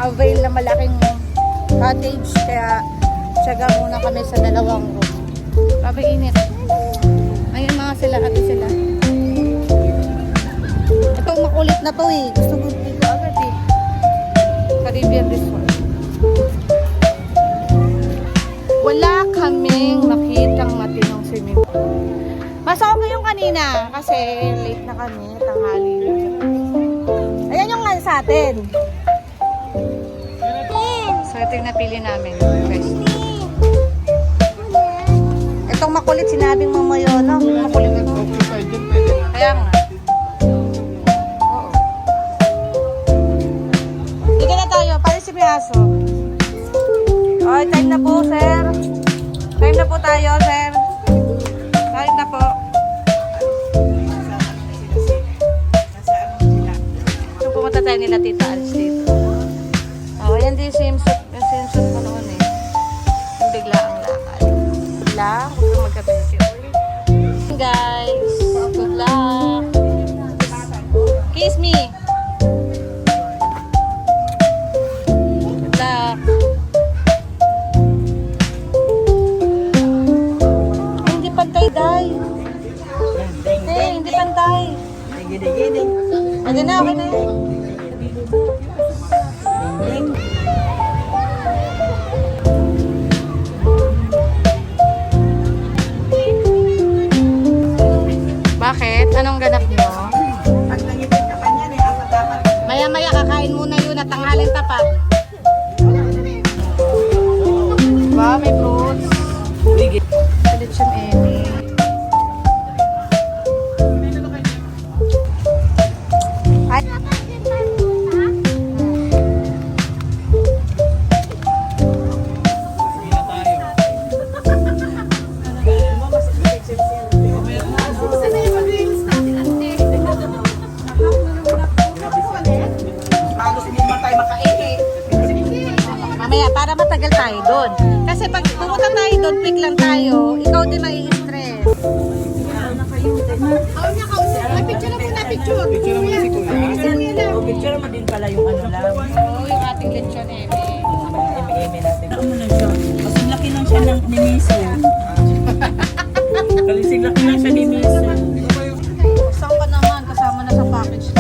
na-avail na malaking cottage. Kaya tsaga muna kami sa dalawang room. Grabe init. Ayun mga sila, ate sila. Itong makulit na to eh. Gusto ko dito agad eh. Caribbean Resort. Wala kaming nakitang matinong swimming pool. Mas okay yung kanina kasi late na kami, tanghali. Ayan yung nga sa atin. So ito yung napili namin. Itong makulit sinabing mamayo, no? Makulit ito. Kaya nga. Hindi na tayo, pala si Miaso. Okay, time na po, sir. Time na po tayo, sir. Time na po. So, pumunta tayo nila Tita Alice dito. Oh, yan din yung swimsuit ko noon eh. Yung bigla ang lakad. Bigla, huwag kang magkabensyo. Guys, good luck. Kiss me. Good luck. Hindi pantay, Day. Hindi pantay. Okay na, okay na. Bakit? Anong ganap nyo? Maya-maya kakain muna yun at tanghalin tapat. Ba, may fruits. Lechon eme. Ay. Mamaya, para matagal tayo doon. Kasi pag pumunta tayo doon, quick lang tayo, ikaw din mai-stress. Ay, picture na muna, picture. Picture naman si Kuya. Picture mo din pala yung ano lang. Oo, yung ating lechon eme. Eme natin. Ano na siya? Kasi laki lang siya ng ni Miso. Kalisig laki lang siya ni Miso. Saan ka naman? Kasama na sa package ko.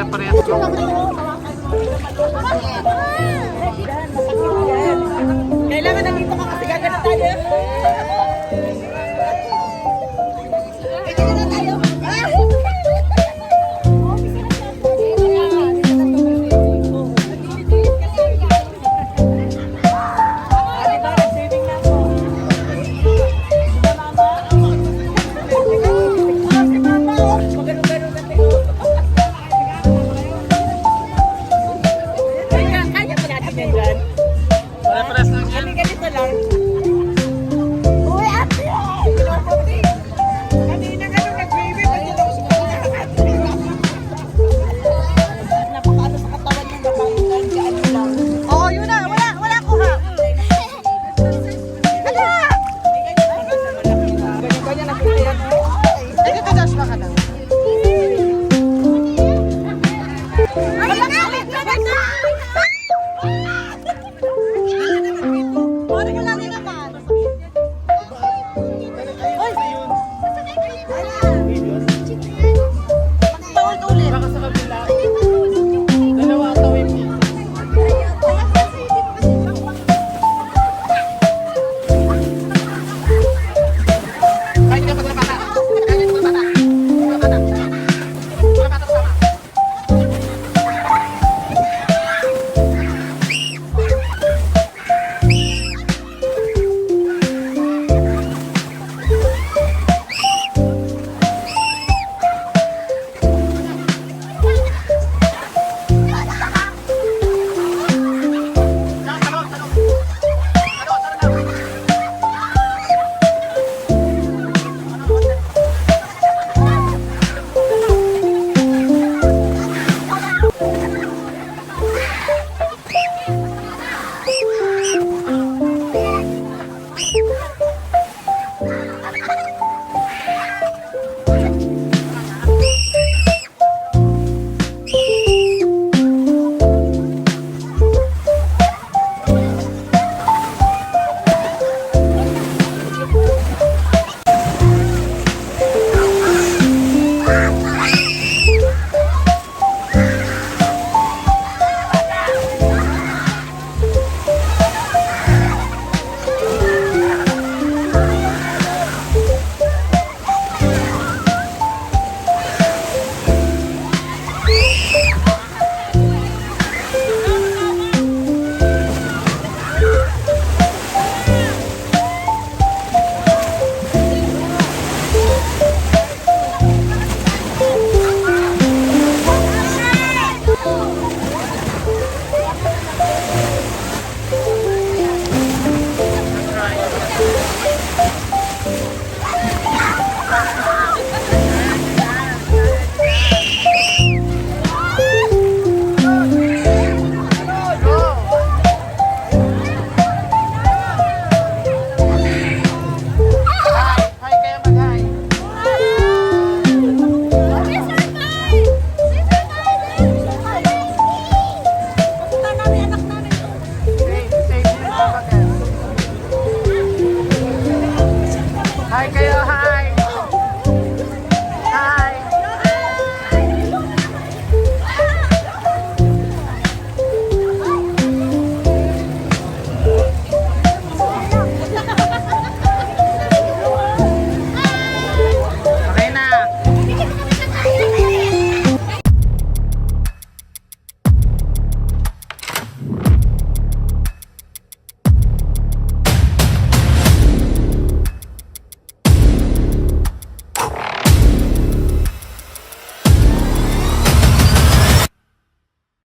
parehas ko. Kailangan nandito ka kasi gagana tayo. Pare-parehas lang yan. Ganito lang. Uy, ate! Kanina ka nung nag-baby, pati daw sa napakaano sa katawan ng babae ka ano lang. Oo, yun na. Wala ko ha. Ganyan-ganyan na kita yan. Ay, ito Josh, baka na. Wala ka! Parang wala din naman. Uy! Paulit-ulit. Baka sa kabila.